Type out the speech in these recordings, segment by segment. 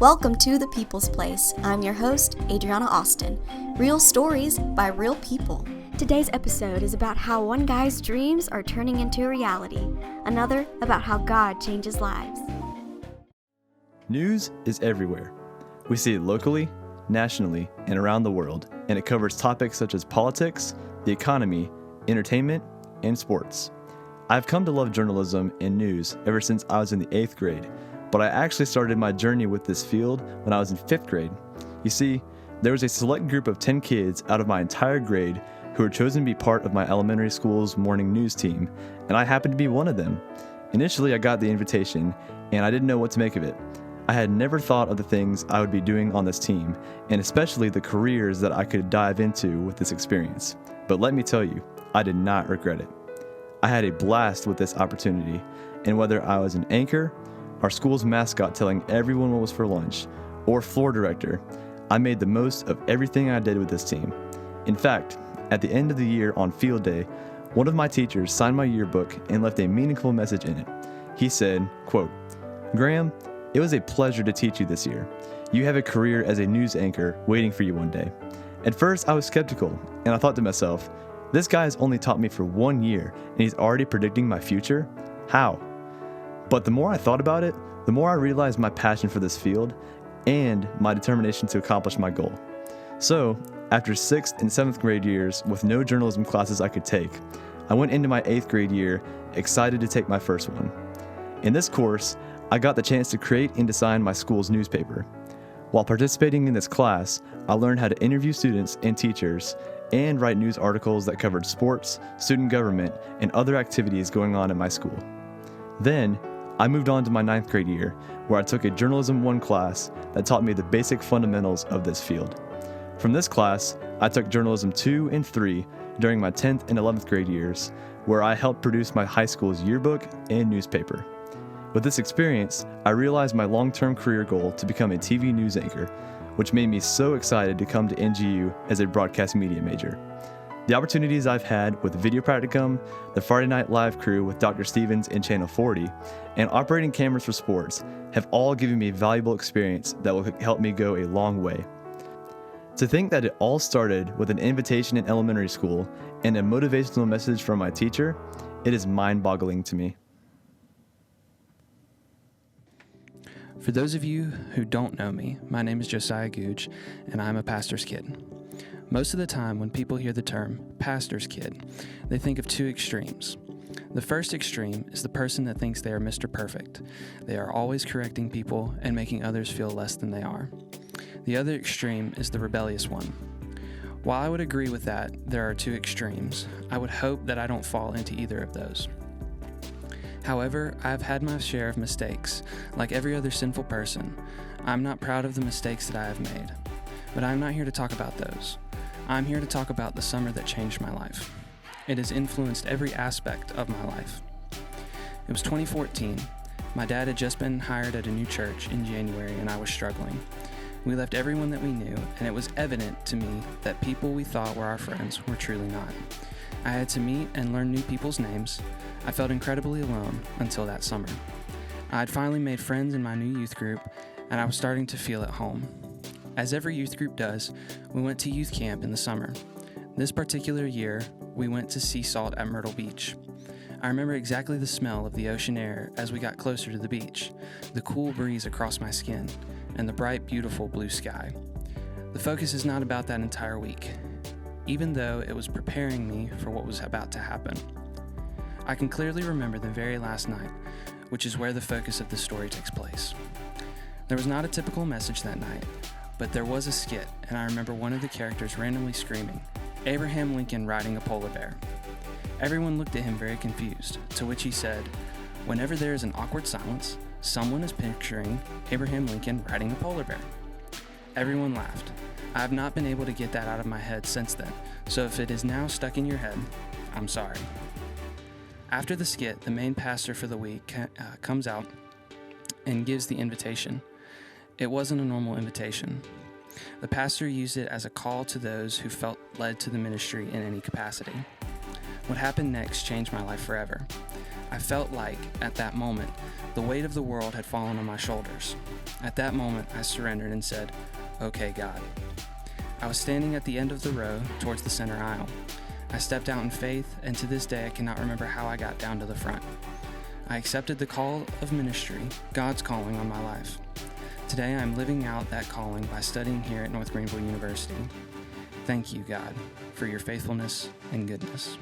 Welcome to The People's Place. I'm your host, Adriana Austin. Real stories by real people. Today's episode is about how one guy's dreams are turning into reality, another about how God changes lives. News is everywhere. We see it locally, nationally, and around the world, and it covers topics such as politics, the economy, entertainment, and sports. I've come to love journalism and news ever since I was in the 8th grade, but I actually started my journey with this field when I was in 5th grade. You see, there was a select group of 10 kids out of my entire grade who were chosen to be part of my elementary school's morning news team, and I happened to be one of them. Initially, I got the invitation, and I didn't know what to make of it. I had never thought of the things I would be doing on this team, and especially the careers that I could dive into with this experience. But let me tell you, I did not regret it. I had a blast with this opportunity, and whether I was an anchor, our school's mascot telling everyone what was for lunch, or floor director, I made the most of everything I did with this team. In fact, at the end of the year on field day, one of my teachers signed my yearbook and left a meaningful message in it. He said, quote, "Graham, it was a pleasure to teach you this year. You have a career as a news anchor waiting for you one day." At first, I was skeptical, and I thought to myself, this guy has only taught me for 1 year, and he's already predicting my future? How? But the more I thought about it, the more I realized my passion for this field and my determination to accomplish my goal. So, after 6th and 7th grade years with no journalism classes I could take, I went into my 8th grade year excited to take my first one. In this course, I got the chance to create and design my school's newspaper. While participating in this class, I learned how to interview students and teachers and write news articles that covered sports, student government, and other activities going on at my school. Then, I moved on to my 9th grade year, where I took a Journalism 1 class that taught me the basic fundamentals of this field. From this class, I took Journalism 2 and 3 during my 10th and 11th grade years, where I helped produce my high school's yearbook and newspaper. With this experience, I realized my long-term career goal to become a TV news anchor, which made me so excited to come to NGU as a broadcast media major. The opportunities I've had with Video Practicum, the Friday Night Live crew with Dr. Stevens and Channel 40, and operating cameras for sports have all given me valuable experience that will help me go a long way. To think that it all started with an invitation in elementary school and a motivational message from my teacher, it is mind-boggling to me. For those of you who don't know me, my name is Josiah Googe, and I'm a pastor's kid. Most of the time, when people hear the term pastor's kid, they think of two extremes. The first extreme is the person that thinks they are Mr. Perfect. They are always correcting people and making others feel less than they are. The other extreme is the rebellious one. While I would agree with that, there are two extremes. I would hope that I don't fall into either of those. However, I've had my share of mistakes. Like every other sinful person, I'm not proud of the mistakes that I have made. But I'm not here to talk about those. I'm here to talk about the summer that changed my life. It has influenced every aspect of my life. It was 2014. My dad had just been hired at a new church in January, and I was struggling. We left everyone that we knew, and it was evident to me that people we thought were our friends were truly not. I had to meet and learn new people's names. I felt incredibly alone until that summer. I had finally made friends in my new youth group, and I was starting to feel at home. As every youth group does, we went to youth camp in the summer. This particular year, we went to sea salt at Myrtle Beach. I remember exactly the smell of the ocean air as we got closer to the beach, the cool breeze across my skin, and the bright, beautiful blue sky. The focus is not about that entire week, even though it was preparing me for what was about to happen. I can clearly remember the very last night, which is where the focus of the story takes place. There was not a typical message that night, but there was a skit, and I remember one of the characters randomly screaming, "Abraham Lincoln riding a polar bear." Everyone looked at him very confused, to which he said, "Whenever there is an awkward silence, someone is picturing Abraham Lincoln riding a polar bear." Everyone laughed. I have not been able to get that out of my head since then, so if it is now stuck in your head, I'm sorry. After the skit, the main pastor for the week comes out and gives the invitation. It wasn't a normal invitation. The pastor used it as a call to those who felt led to the ministry in any capacity. What happened next changed my life forever. I felt like, at that moment, the weight of the world had fallen on my shoulders. At that moment, I surrendered and said, "Okay, God." I was standing at the end of the row towards the center aisle. I stepped out in faith, and to this day I cannot remember how I got down to the front. I accepted the call of ministry, God's calling on my life. Today I am living out that calling by studying here at North Greenville University. Thank you, God, for your faithfulness and goodness.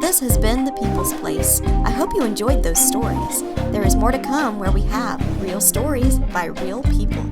This has been The People's Place. I hope you enjoyed those stories. There is more to come where we have real stories by real people.